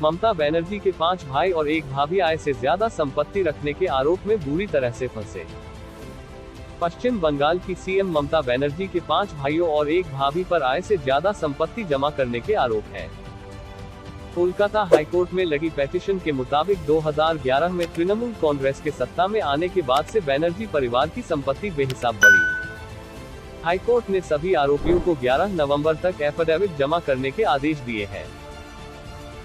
ममता बनर्जी के 5 भाई और एक भाभी आय से ज्यादा संपत्ति रखने के आरोप में बुरी तरह से फंसे। पश्चिम बंगाल की सीएम ममता बनर्जी के 5 भाइयों और एक भाभी पर आय से ज्यादा संपत्ति जमा करने के आरोप हैं। कोलकाता हाईकोर्ट में लगी पेटिशन के मुताबिक 2011 में तृणमूल कांग्रेस के सत्ता में आने के बाद से बनर्जी परिवार की संपत्ति बेहिसाब बढ़ी। हाईकोर्ट ने सभी आरोपियों को 11 नवंबर तक एफिडेविट जमा करने के आदेश दिए हैं।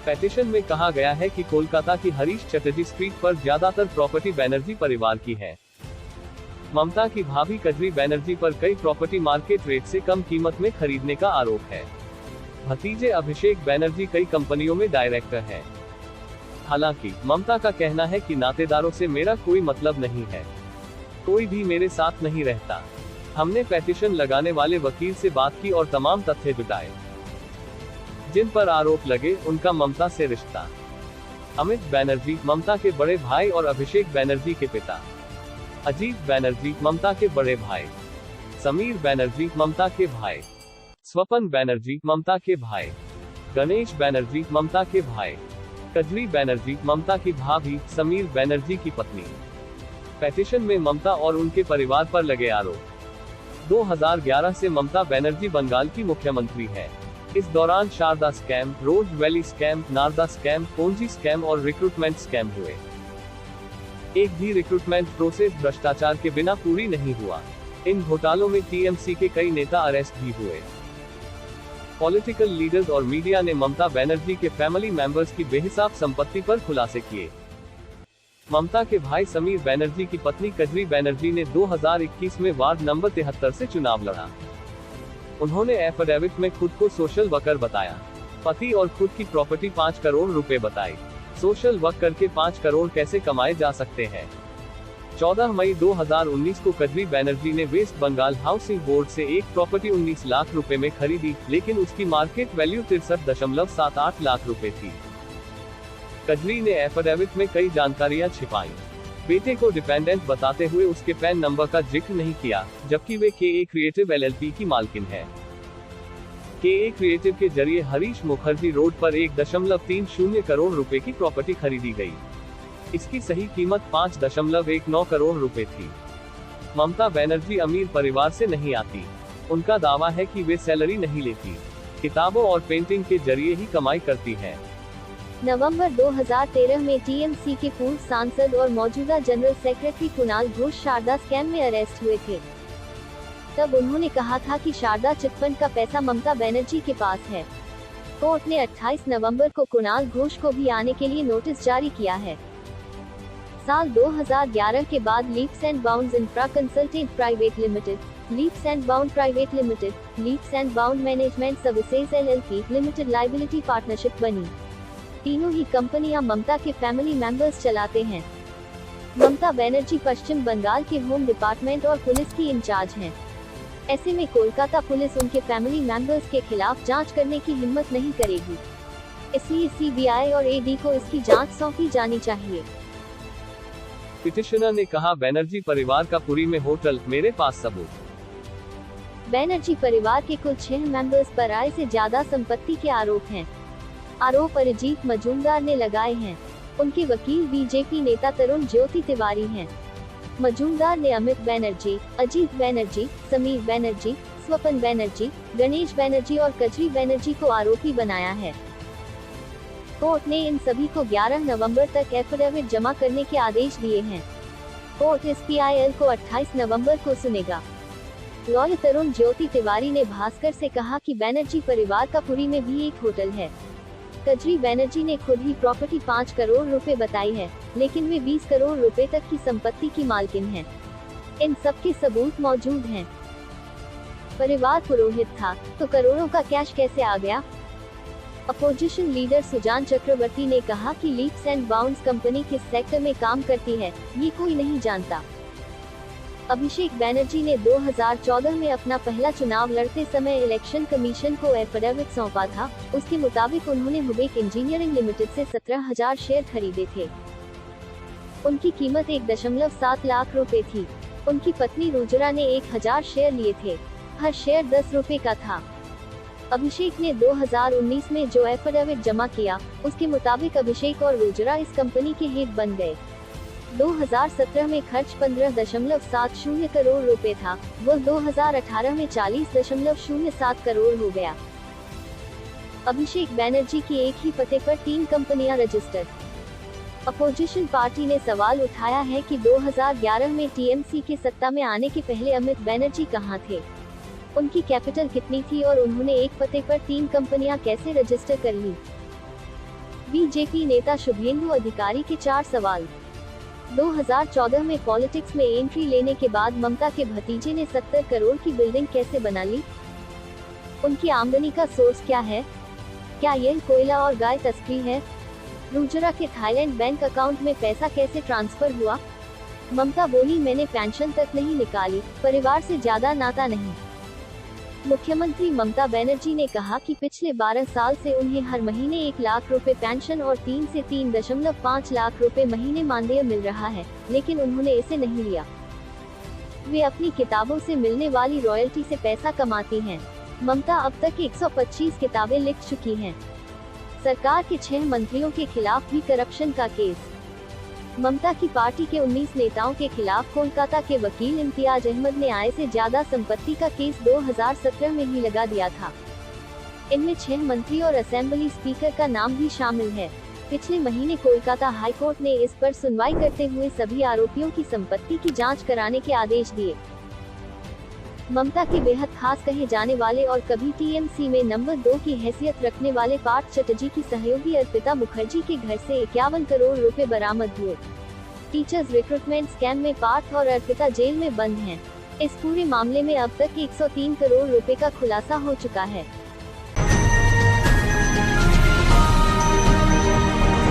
पेटिशन में कहा गया है कि कोलकाता की हरीश चटर्जी स्ट्रीट पर ज्यादातर प्रॉपर्टी बनर्जी परिवार की है। ममता की भाभी कजरी बनर्जी पर कई प्रॉपर्टी मार्केट रेट से कम कीमत में खरीदने का आरोप है। भतीजे अभिषेक बनर्जी कई कंपनियों में डायरेक्टर हैं। हालांकि ममता का कहना है कि नातेदारों से मेरा कोई मतलब नहीं है, कोई भी मेरे साथ नहीं रहता। हमने पेटिशन लगाने वाले वकील से बात की और तमाम तथ्य जुटाए। जिन पर आरोप लगे उनका ममता से रिश्ता। अमित बनर्जी ममता के बड़े भाई और अभिषेक बनर्जी के पिता। अजीत बनर्जी ममता के बड़े भाई। समीर बनर्जी ममता के भाई। स्वपन बनर्जी ममता के भाई। गणेश बनर्जी ममता के भाई। कजरी बनर्जी ममता की भाभी समीर बनर्जी की पत्नी। पेटिशन में ममता और उनके परिवार पर लगे आरोप। 2011 से ममता बनर्जी बंगाल की मुख्यमंत्री है। इस दौरान Sharda scam, Rose Valley scam, Narada scam, Ponzi scam और रिक्रूटमेंट स्कैम हुए। एक भी रिक्रूटमेंट प्रोसेस भ्रष्टाचार के बिना पूरी नहीं हुआ। इन घोटालों में टीएमसी के कई नेता अरेस्ट भी हुए। पॉलिटिकल लीडर्स और मीडिया ने ममता बनर्जी के फैमिली मेंबर्स की बेहिसाब संपत्ति पर खुलासे किए। ममता के भाई समीर बनर्जी की पत्नी कजरी बनर्जी ने 2021 में वार्ड नंबर 73 से चुनाव लड़ा। उन्होंने एफिडेविट में खुद को सोशल वर्कर बताया। पति और खुद की प्रॉपर्टी 5 करोड़ रुपए बताई। सोशल वर्क करके 5 करोड़ कैसे कमाए जा सकते हैं। 14 मई 2019 को कजरी बनर्जी ने वेस्ट बंगाल हाउसिंग बोर्ड से एक प्रॉपर्टी 19 लाख रुपए में खरीदी, लेकिन उसकी मार्केट वैल्यू 63.78 लाख रुपए थी। कजरी ने एफिडेविट में कई जानकारियां छिपाई। बेटे को डिपेंडेंट बताते हुए उसके पैन नंबर का जिक्र नहीं किया, जबकि वे के क्रिएटिव एलएलपी की मालकिन है। के क्रिएटिव के जरिए हरीश मुखर्जी रोड पर 1.30 करोड़ रुपए की प्रॉपर्टी खरीदी गई। इसकी सही कीमत 5.19 करोड़ रुपए थी। ममता बनर्जी अमीर परिवार से नहीं आती। उनका दावा है कि वे सैलरी नहीं लेती, किताबों और पेंटिंग के जरिए ही कमाई करती हैं। नवंबर 2013 में टीएमसी के पूर्व सांसद और मौजूदा general secretary Kunal Ghosh Saradha scam में अरेस्ट हुए थे। तब उन्होंने कहा था कि शारदा चिटफंड का पैसा ममता बनर्जी के पास है। कोर्ट ने 28 नवंबर को कुणाल घोष को भी आने के लिए नोटिस जारी किया है। साल 2011 के बाद leaps and bounds infra consultant private limited, leaps and bound private limited, leaps and bound management services LLP limited liability partnership बनी। तीनों ही कंपनियां ममता के फैमिली मेंबर्स चलाते हैं। ममता बनर्जी पश्चिम बंगाल के होम डिपार्टमेंट और पुलिस की इंचार्ज हैं। ऐसे में कोलकाता पुलिस उनके फैमिली मेंबर्स के खिलाफ जांच करने की हिम्मत नहीं करेगी। इसलिए सीबीआई और ईडी को इसकी जांच सौंपी जानी चाहिए। पिटिशनर ने कहा, बनर्जी परिवार का पुरी में होटल, मेरे पास सबूत। बनर्जी परिवार के कुल 6 मेंबर्स पर आय से ज्यादा संपत्ति के आरोप हैं। आरोप अरिजीत मजूमदार ने लगाए हैं। उनके वकील बीजेपी नेता तरुण ज्योति तिवारी हैं। मजूमदार ने अमित बनर्जी, अजीत बनर्जी, समीर बनर्जी, स्वपन बनर्जी, गणेश बनर्जी और कजरी बनर्जी को आरोपी बनाया है। कोर्ट ने इन सभी को 11 नवंबर तक एफिडेविट जमा करने के आदेश दिए हैं। कोर्ट इस पीआईएल को 28 नवंबर को सुनेगा। लॉयर तरुण ज्योति तिवारी ने भास्कर से कहा कि बनर्जी परिवार का पुरी में भी एक होटल है। कजरी बनर्जी ने खुद ही प्रॉपर्टी 5 करोड़ रुपए बताई है, लेकिन वे 20 करोड़ रुपए तक की संपत्ति की मालकिन हैं। इन सब के सबूत मौजूद हैं। परिवार पुरोहित था, तो करोड़ों का कैश कैसे आ गया? अपोजिशन लीडर सुजान चक्रवर्ती ने कहा कि लीप्स एंड बाउंड्स कंपनी किस सेक्टर में काम करती है, ये कोई नहीं जानता। अभिषेक बनर्जी ने 2014 में अपना पहला चुनाव लड़ते समय इलेक्शन कमीशन को एफिडेविट सौंपा था। उसके मुताबिक उन्होंने हुबेक इंजीनियरिंग लिमिटेड से 17,000 शेयर खरीदे थे। उनकी कीमत 1.7 लाख रुपए थी। उनकी पत्नी रुजरा ने 1,000 शेयर लिए थे। हर शेयर 10 रुपए का था। अभिषेक ने 2019 में जो एफिडेविट जमा किया, उसके मुताबिक अभिषेक और रोजरा इस कंपनी के हेड बन गए। 2017 में खर्च 15.70 करोड़ रुपए था, वो 2018 में 40.07 करोड़ हो गया। अभिषेक बैनर्जी की एक ही पते पर 3 कंपनियां रजिस्टर्ड। अपोजिशन पार्टी ने सवाल उठाया है कि 2011 में टीएमसी के सत्ता में आने के पहले अमित बनर्जी कहां थे, उनकी कैपिटल कितनी थी और उन्होंने एक पते पर 3 कंपनियां कैसे रजिस्टर कर ली। बीजेपी नेता शुभेंदु अधिकारी के 4 सवाल। 2014 में पॉलिटिक्स में एंट्री लेने के बाद ममता के भतीजे ने 70 करोड़ की बिल्डिंग कैसे बना ली? उनकी आमदनी का सोर्स क्या है? क्या यह कोयला और गाय तस्करी है? रोजरा के थाईलैंड बैंक अकाउंट में पैसा कैसे ट्रांसफर हुआ? ममता बोली, मैंने पेंशन तक नहीं निकाली, परिवार से ज्यादा नाता नहीं। मुख्यमंत्री ममता बनर्जी ने कहा कि पिछले 12 साल से उन्हें हर महीने 1 लाख रुपए पेंशन और 3 से 3.5 लाख रुपए महीने मानदेय मिल रहा है, लेकिन उन्होंने इसे नहीं लिया। वे अपनी किताबों से मिलने वाली रॉयल्टी से पैसा कमाती हैं। ममता अब तक 125 किताबें लिख चुकी हैं। सरकार के 6 मंत्रियों के खिलाफ भी करप्शन का केस। ममता की पार्टी के 19 नेताओं के खिलाफ कोलकाता के वकील इम्तियाज अहमद ने आय से ज्यादा संपत्ति का केस 2017 में ही लगा दिया था। इनमें 6 मंत्री और असेंबली स्पीकर का नाम भी शामिल है। पिछले महीने कोलकाता हाईकोर्ट ने इस पर सुनवाई करते हुए सभी आरोपियों की संपत्ति की जांच कराने के आदेश दिए। ममता के बेहद खास कहे जाने वाले और कभी टीएमसी में नंबर 2 की हैसियत रखने वाले पार्थ चटर्जी की सहयोगी अर्पिता मुखर्जी के घर से 51 करोड़ रुपए बरामद हुए। टीचर्स रिक्रूटमेंट स्कैम में पार्थ और अर्पिता जेल में बंद हैं। इस पूरे मामले में अब तक 103 करोड़ रुपए का खुलासा हो चुका है।